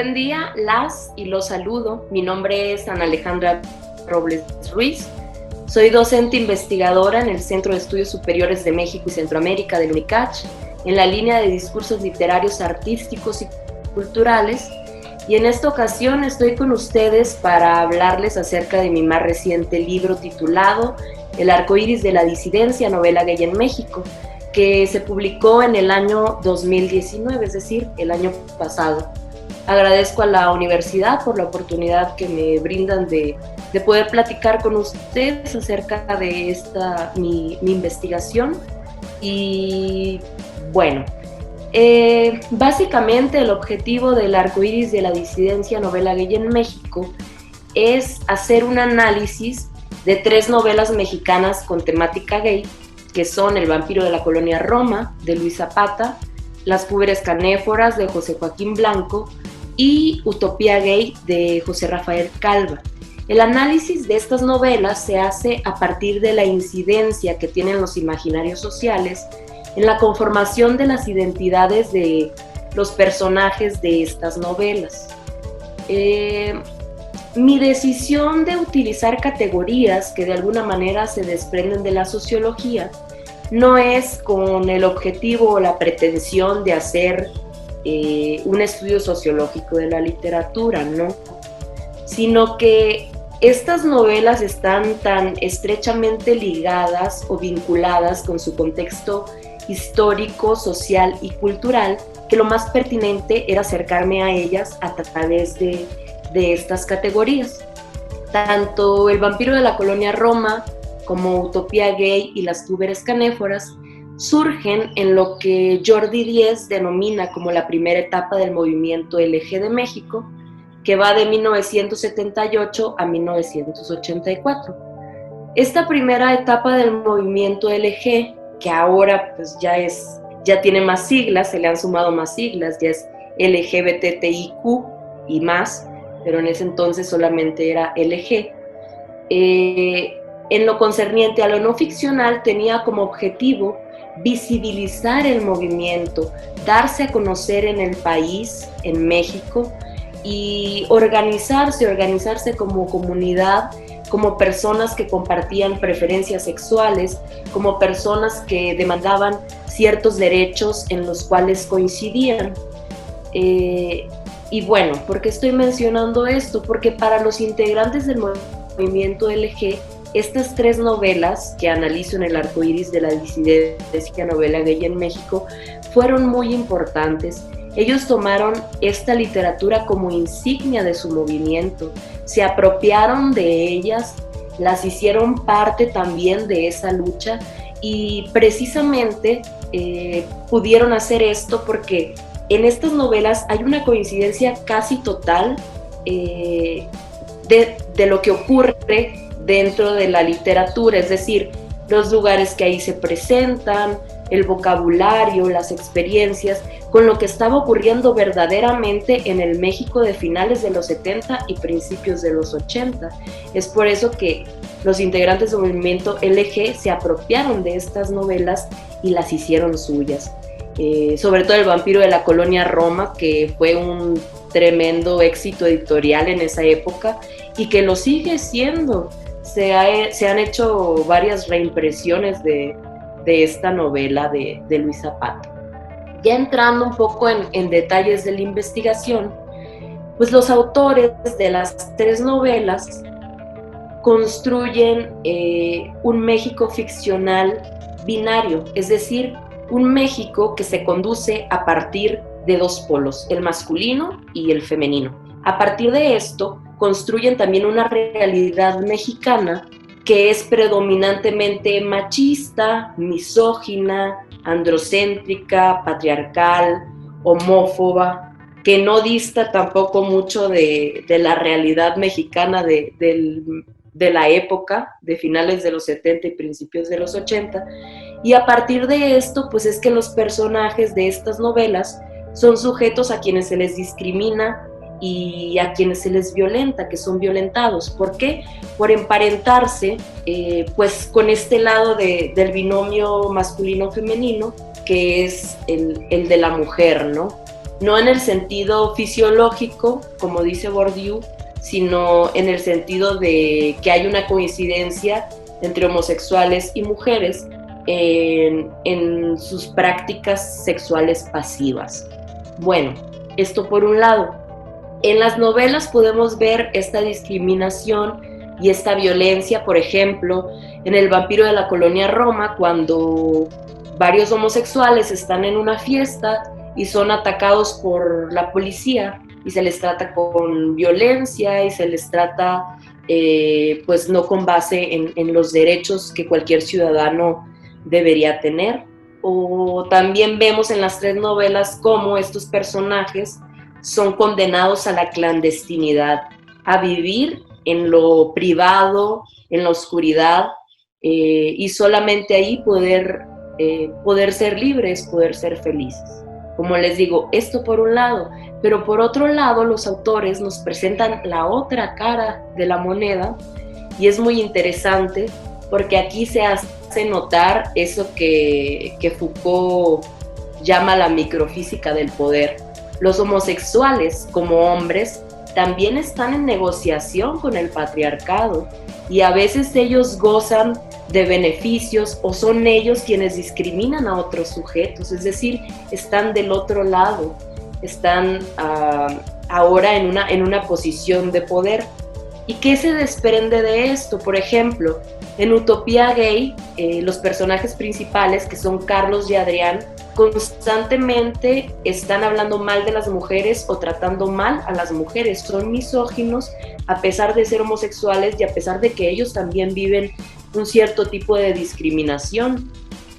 buen día, las y los saludo. Mi nombre es Ana Alejandra Robles Ruiz. Soy docente investigadora en el Centro de Estudios Superiores de México y Centroamérica del UNICACH, en la línea de discursos literarios, artísticos y culturales. Y en esta ocasión estoy con ustedes para hablarles acerca de mi más reciente libro titulado El arcoíris de la disidencia, novela gay en México, que se publicó en el año 2019, es decir, el año pasado. Agradezco a la universidad por la oportunidad que me brindan de poder platicar con ustedes acerca de mi investigación. Y bueno, básicamente el objetivo del arcoíris de la disidencia, novela gay en México, es hacer un análisis de 3 novelas mexicanas con temática gay, que son El vampiro de la colonia Roma, de Luis Zapata, Las púberes canéforas, de José Joaquín Blanco, y Utopía gay, de José Rafael Calva. El análisis de estas novelas se hace a partir de la incidencia que tienen los imaginarios sociales en la conformación de las identidades de los personajes de estas novelas. Mi decisión de utilizar categorías que de alguna manera se desprenden de la sociología no es con el objetivo o la pretensión de hacer un estudio sociológico de la literatura, ¿no? Sino que estas novelas están tan estrechamente ligadas o vinculadas con su contexto histórico, social y cultural, que lo más pertinente era acercarme a ellas a través de estas categorías. Tanto El vampiro de la colonia Roma como Utopía gay y Las púberes canéforas surgen en lo que Jordi Díez denomina como la primera etapa del movimiento LG de México, que va de 1978 a 1984. Esta primera etapa del movimiento LG, que ahora pues ya tiene más siglas, se le han sumado más siglas, ya es LGBTIQ y más, pero en ese entonces solamente era LG. En lo concerniente a lo no ficcional, tenía como objetivo visibilizar el movimiento, darse a conocer en el país, en México, y organizarse como comunidad, como personas que compartían preferencias sexuales, como personas que demandaban ciertos derechos en los cuales coincidían. Y bueno, ¿por qué estoy mencionando esto? Porque para los integrantes del movimiento LG, estas 3 novelas que analizo en El arcoíris de la disidencia, novela gay en México, fueron muy importantes. Ellos tomaron esta literatura como insignia de su movimiento, se apropiaron de ellas, las hicieron parte también de esa lucha y precisamente pudieron hacer esto porque en estas novelas hay una coincidencia casi total de lo que ocurre dentro de la literatura, es decir, los lugares que ahí se presentan, el vocabulario, las experiencias, con lo que estaba ocurriendo verdaderamente en el México de finales de los 70 y principios de los 80. Es por eso que los integrantes del movimiento LG se apropiaron de estas novelas y las hicieron suyas. Sobre todo El vampiro de la colonia Roma, que fue un tremendo éxito editorial en esa época y que lo sigue siendo. Se han hecho varias reimpresiones de esta novela de Luis Zapata. Ya entrando un poco en detalles de la investigación, pues los autores de las 3 novelas construyen un México ficcional binario, es decir, un México que se conduce a partir de 2 polos, el masculino y el femenino. A partir de esto, construyen también una realidad mexicana que es predominantemente machista, misógina, androcéntrica, patriarcal, homófoba, que no dista tampoco mucho de la realidad mexicana de la época, de finales de los 70 y principios de los 80. Y a partir de esto, pues es que los personajes de estas novelas son sujetos a quienes se les discrimina y a quienes se les violenta, que son violentados. ¿Por qué? Por emparentarse pues con este lado del binomio masculino-femenino, que es el de la mujer, ¿no? no en el sentido fisiológico, como dice Bourdieu, sino en el sentido de que hay una coincidencia entre homosexuales y mujeres en sus prácticas sexuales pasivas. Bueno, esto por un lado. En las novelas podemos ver esta discriminación y esta violencia, por ejemplo, en El vampiro de la colonia Roma, cuando varios homosexuales están en una fiesta y son atacados por la policía y se les trata con violencia y se les trata pues no con base en los derechos que cualquier ciudadano debería tener. O también vemos en las tres novelas cómo estos personajes son condenados a la clandestinidad, a vivir en lo privado, en la oscuridad, y solamente ahí poder ser libres, poder ser felices. Como les digo, esto por un lado, pero por otro lado los autores nos presentan la otra cara de la moneda y es muy interesante porque aquí se hace notar eso que Foucault llama la microfísica del poder. Los homosexuales como hombres también están en negociación con el patriarcado y a veces ellos gozan de beneficios o son ellos quienes discriminan a otros sujetos, es decir, están del otro lado, están ahora en una posición de poder. ¿Y qué se desprende de esto? Por ejemplo, en Utopía Gay, los personajes principales, que son Carlos y Adrián, constantemente están hablando mal de las mujeres o tratando mal a las mujeres. Son misóginos a pesar de ser homosexuales y a pesar de que ellos también viven un cierto tipo de discriminación.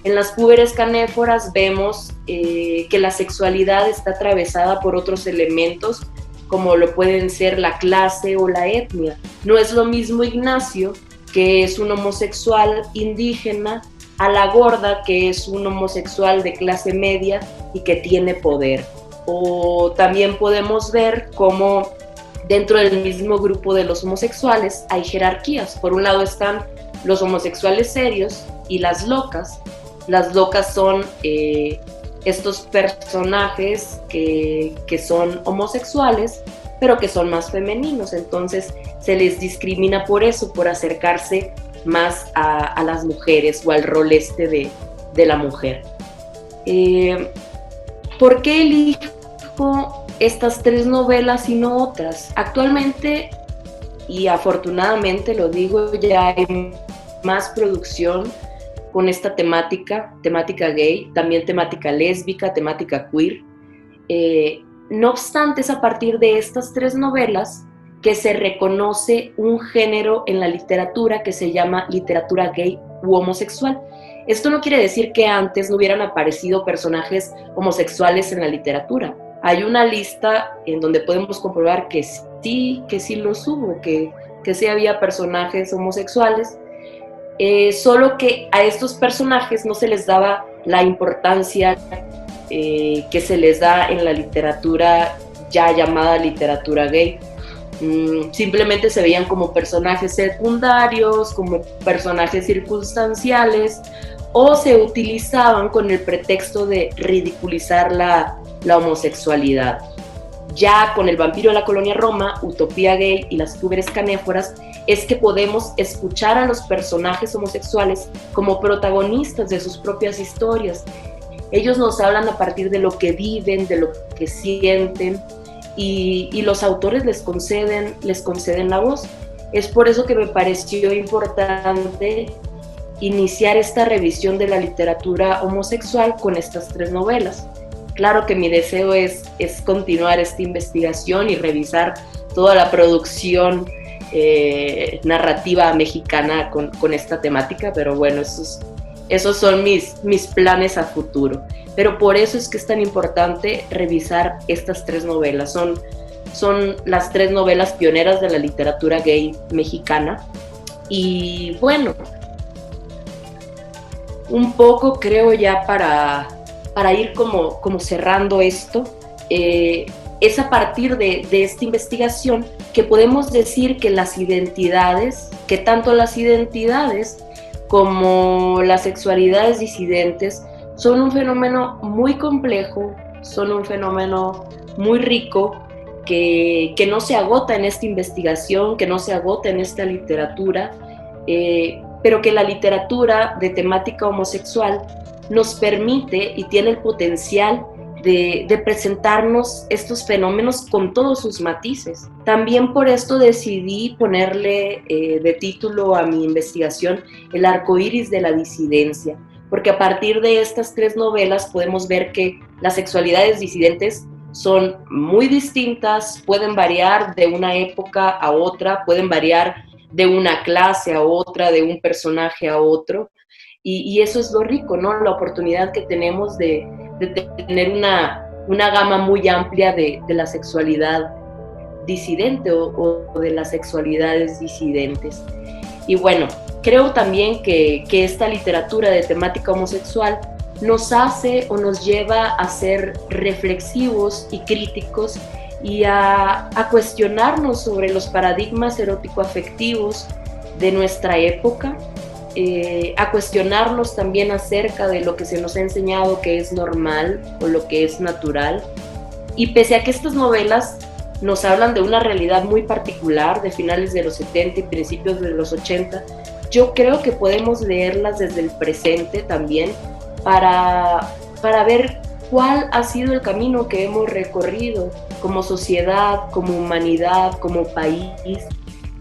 En Las púberes canéforas vemos que la sexualidad está atravesada por otros elementos como lo pueden ser la clase o la etnia. No es lo mismo Ignacio, que es un homosexual indígena, a la gorda, que es un homosexual de clase media y que tiene poder. O también podemos ver cómo dentro del mismo grupo de los homosexuales hay jerarquías. Por un lado están los homosexuales serios y las locas. Las locas son estos personajes que son homosexuales, pero que son más femeninos. Entonces se les discrimina por eso, por acercarse más a las mujeres o al rol de la mujer. ¿Por qué elijo estas tres novelas y no otras? Actualmente, y afortunadamente lo digo, ya hay más producción con esta temática gay, también temática lésbica, temática queer. No obstante, es a partir de estas tres novelas que se reconoce un género en la literatura que se llama literatura gay u homosexual. Esto no quiere decir que antes no hubieran aparecido personajes homosexuales en la literatura. Hay una lista en donde podemos comprobar que sí los hubo, que sí había personajes homosexuales, solo que a estos personajes no se les daba la importancia que se les da en la literatura ya llamada literatura gay. Simplemente se veían como personajes secundarios, como personajes circunstanciales, o se utilizaban con el pretexto de ridiculizar la homosexualidad. Ya con El vampiro de la colonia Roma, Utopía Gay y Las púberes canéforas es que podemos escuchar a los personajes homosexuales como protagonistas de sus propias historias. Ellos nos hablan a partir de lo que viven, de lo que sienten, y los autores les conceden la voz. Es por eso que me pareció importante iniciar esta revisión de la literatura homosexual con estas tres novelas. Claro que mi deseo es continuar esta investigación y revisar toda la producción narrativa mexicana con esta temática, pero bueno, esos son mis planes a futuro. Pero por eso es que es tan importante revisar estas tres novelas. Son las tres novelas pioneras de la literatura gay mexicana. Y bueno, un poco creo ya para ir como cerrando esto, es a partir de esta investigación que podemos decir que que tanto las identidades como las sexualidades disidentes son un fenómeno muy complejo, son un fenómeno muy rico que no se agota en esta investigación, que no se agota en esta literatura, pero que la literatura de temática homosexual nos permite y tiene el potencial de presentarnos estos fenómenos con todos sus matices. También por esto decidí ponerle de título a mi investigación El arco iris de la disidencia, porque a partir de estas 3 novelas podemos ver que las sexualidades disidentes son muy distintas, pueden variar de una época a otra, pueden variar de una clase a otra, de un personaje a otro, y eso es lo rico, ¿no? La oportunidad que tenemos de tener una gama muy amplia de la sexualidad disidente o de las sexualidades disidentes. Y bueno, creo también que esta literatura de temática homosexual nos hace o nos lleva a ser reflexivos y críticos y a cuestionarnos sobre los paradigmas erótico-afectivos de nuestra época, a cuestionarnos también acerca de lo que se nos ha enseñado que es normal o lo que es natural. Y pese a que estas novelas nos hablan de una realidad muy particular de finales de los 70 y principios de los 80, yo creo que podemos leerlas desde el presente también para ver cuál ha sido el camino que hemos recorrido como sociedad, como humanidad, como país,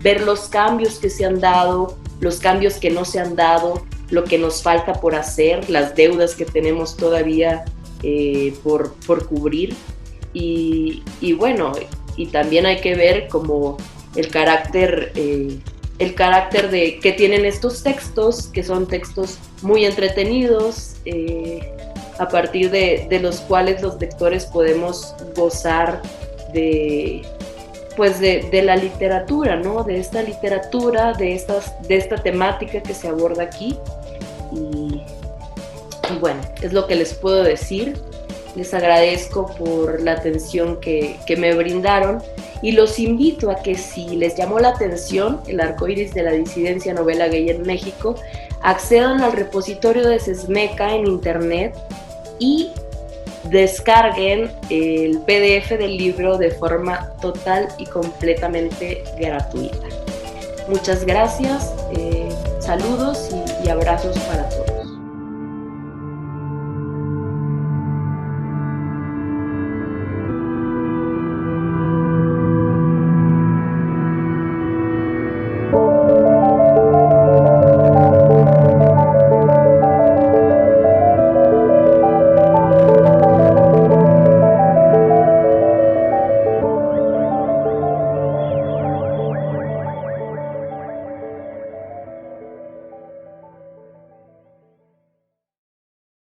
ver los cambios que se han dado, los cambios que no se han dado, lo que nos falta por hacer, las deudas que tenemos todavía por cubrir. Y bueno, y también hay que ver como el carácter que tienen estos textos, que son textos muy entretenidos, a partir de los cuales los lectores podemos gozar de la literatura, ¿no? De esta literatura, de esta temática que se aborda aquí. Y bueno, es lo que les puedo decir. Les agradezco por la atención que me brindaron y los invito a que, si les llamó la atención El arco iris de la disidencia, novela gay en México, accedan al repositorio de SESMECA en internet y descarguen el PDF del libro de forma total y completamente gratuita. Muchas gracias, saludos y abrazos para todos.